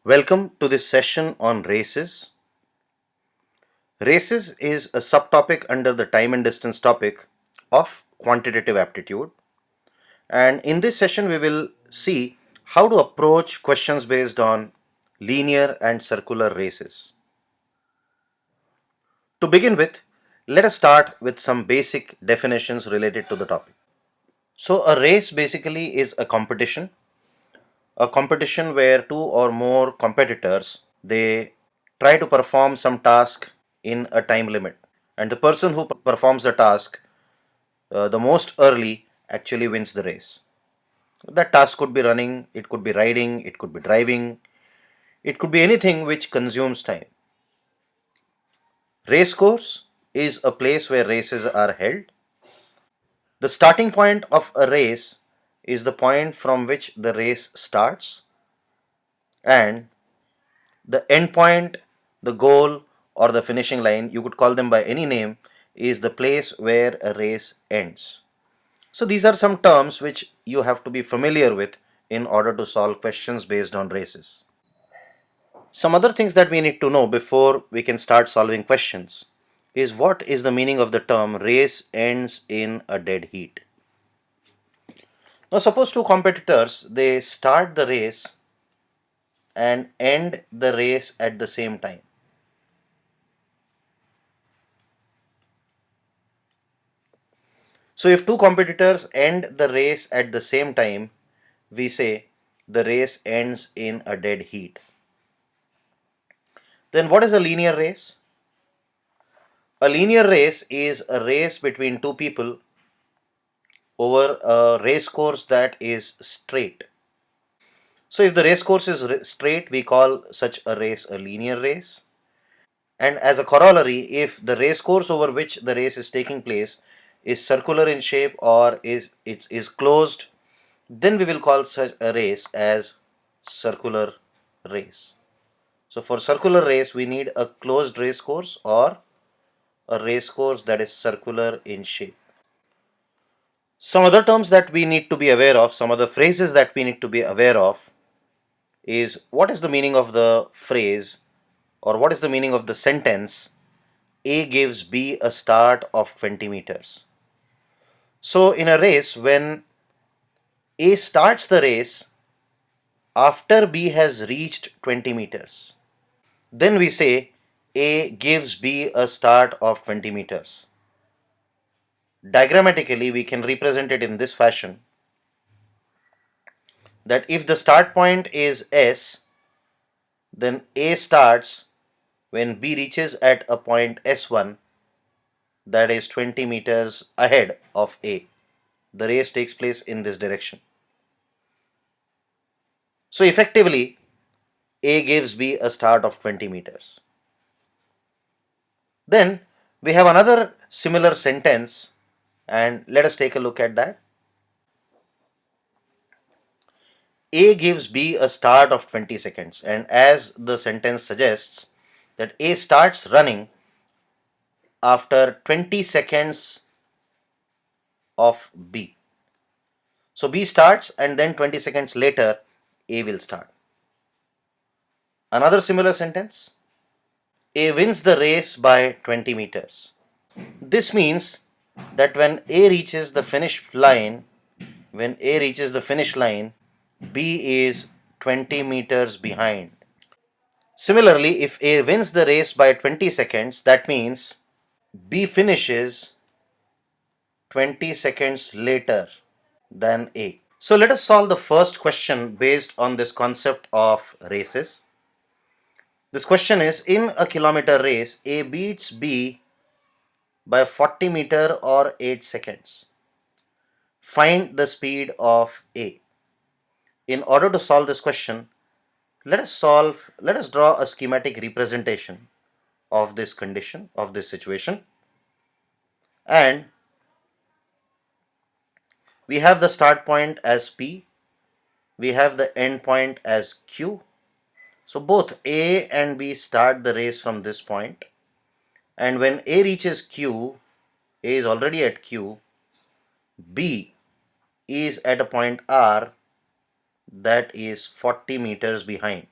Welcome to this session on races. Races is a subtopic under the time and distance topic of quantitative aptitude. And in this session, we will see how to approach questions based on linear and circular races. To begin with, let us start with some basic definitions related to the topic. So, a race basically is a competition where two or more competitors they try to perform some task in a time limit, and the person who performs the task the most early actually wins the race. That task could be running, it could be riding, it could be driving, it could be anything which consumes time. Race course is a place where races are held. The starting point of a race is the point from which the race starts, and the end point, the goal, or the finishing line, you could call them by any name, is the place where a race ends. So, these are some terms which you have to be familiar with in order to solve questions based on races. Some other things that we need to know before we can start solving questions is what is the meaning of the term race ends in a dead heat. Now, suppose two competitors they start the race and end the race at the same time. So if two competitors end the race at the same time, we say the race ends in a dead heat. Then what is a linear race? A linear race is a race between two people over a race course that is straight. So if the race course is straight, we call such a race a linear race. And as a corollary, if the race course over which the race is taking place is circular in shape or is closed, then we will call such a race as circular race. So for circular race, we need a closed race course or a race course that is circular in shape. Some other terms that we need to be aware of, some other phrases that we need to be aware of is what is the meaning of the phrase or what is the meaning of the sentence A gives B a start of 20 meters. So in a race, when A starts the race after B has reached 20 meters, then we say A gives B a start of 20 meters. Diagrammatically, we can represent it in this fashion that if the start point is S, then A starts when B reaches at a point S1 that is 20 meters ahead of A. The race takes place in this direction. So effectively, A gives B a start of 20 meters. Then we have another similar sentence, and let us take a look at that. A gives B a start of 20 seconds, and as the sentence suggests, that A starts running after 20 seconds of B. So B starts, and then 20 seconds later, A will start. Another similar sentence, A wins the race by 20 meters. This means that when A reaches the finish line, B is 20 meters behind. Similarly, if A wins the race by 20 seconds, that means B finishes 20 seconds later than A. So let us solve the first question based on this concept of races. This question is, in a kilometer race, A beats B by 40 meter or 8 seconds. Find the speed of A. In order to solve this question, let us draw a schematic representation of this condition, of this situation. And we have the start point as P, we have the end point as Q. So both A and B start the race from this point, and when A reaches Q, A is already at Q, B is at a point R that is 40 meters behind.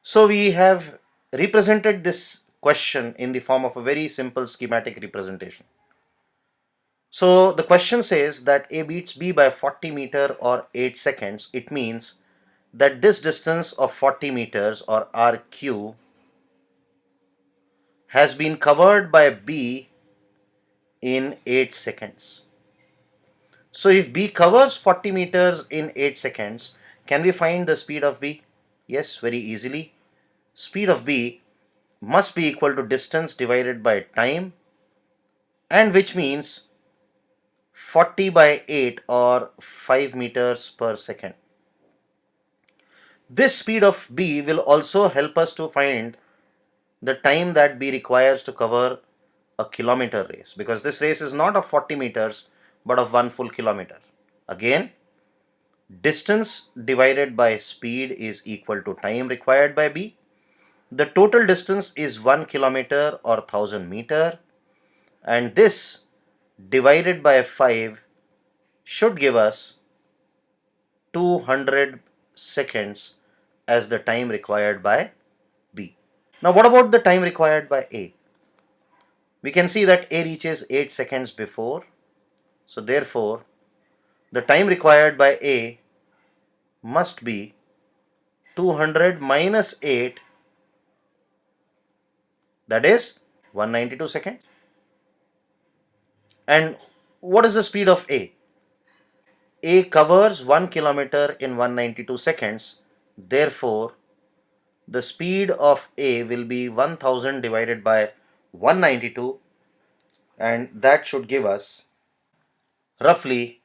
So we have represented this question in the form of a very simple schematic representation. So the question says that A beats B by 40 meter or 8 seconds. It means that this distance of 40 meters or RQ has been covered by B in 8 seconds. So if B covers 40 meters in 8 seconds, can we find the speed of B? Yes, very easily. Speed of B must be equal to distance divided by time, and which means 40 by 8 or 5 meters per second. This speed of B will also help us to find the time that B requires to cover a kilometer race, because this race is not of 40 meters but of 1 full kilometer. Again, distance divided by speed is equal to time required by B. The total distance is 1 kilometer or 1000 meter, and this divided by 5 should give us 200 seconds as the time required by B. Now what about the time required by A? We can see that A reaches 8 seconds before, so therefore the time required by A must be 200 minus 8, that is 192 seconds. And what is the speed of A? A covers 1 kilometer in 192 seconds, therefore the speed of A will be 1000 divided by 192, and that should give us roughly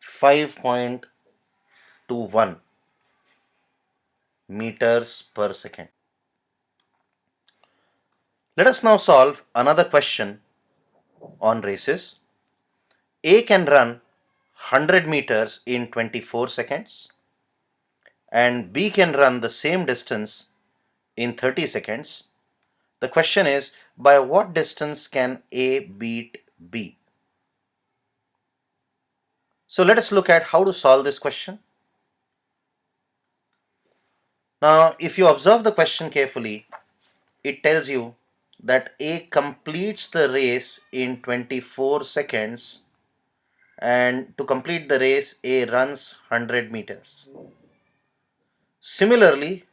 5.21 meters per second. Let us now solve another question on races. A can run 100 meters in 24 seconds and B can run the same distance in 30 seconds. The question is, by what distance can A beat B? So let us look at how to solve this question. Now, if you observe the question carefully, it tells you that A completes the race in 24 seconds, and to complete the race, A runs 100 meters. Similarly,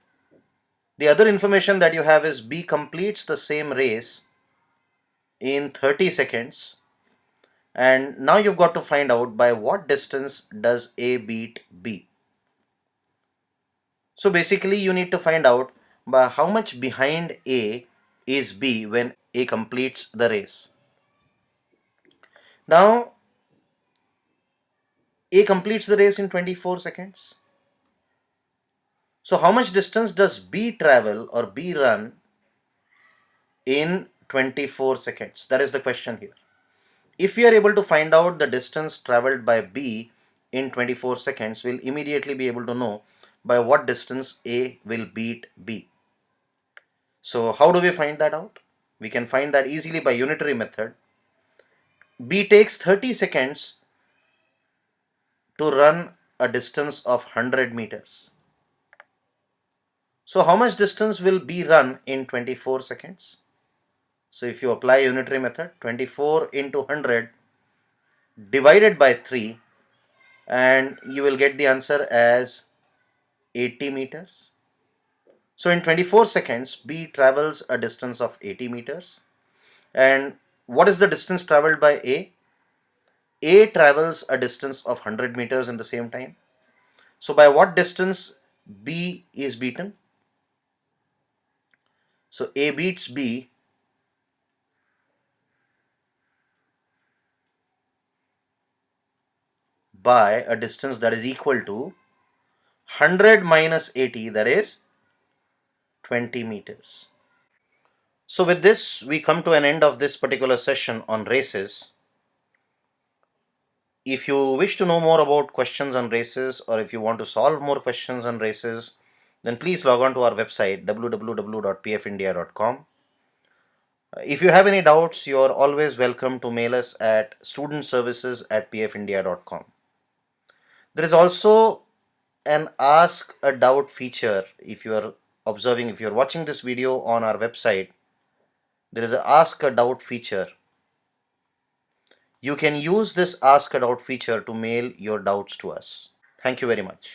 the other information that you have is B completes the same race in 30 seconds, and now you've got to find out by what distance does A beat B. So basically you need to find out by how much behind A is B when A completes the race. Now A completes the race in 24 seconds. So how much distance does B travel or B run in 24 seconds? That is the question here. If we are able to find out the distance traveled by B in 24 seconds, we'll immediately be able to know by what distance A will beat B. So how do we find that out? We can find that easily by unitary method. B takes 30 seconds to run a distance of 100 meters. So how much distance will B run in 24 seconds? So if you apply unitary method, 24 into 100 divided by 3, and you will get the answer as 80 meters. So in 24 seconds, B travels a distance of 80 meters. And what is the distance traveled by A? A travels a distance of 100 meters in the same time. So by what distance B is beaten? So A beats B by a distance that is equal to 100 minus 80, that is 20 meters. So with this, we come to an end of this particular session on races. If you wish to know more about questions on races, or if you want to solve more questions on races, then please log on to our website www.pfindia.com. If you have any doubts, you are always welcome to mail us at studentservices@pfindia.com. There is also an ask a doubt feature if you are observing, if you're watching this video on our website, there is a Ask a Doubt feature. You can use this Ask a Doubt feature to mail your doubts to us. Thank you very much.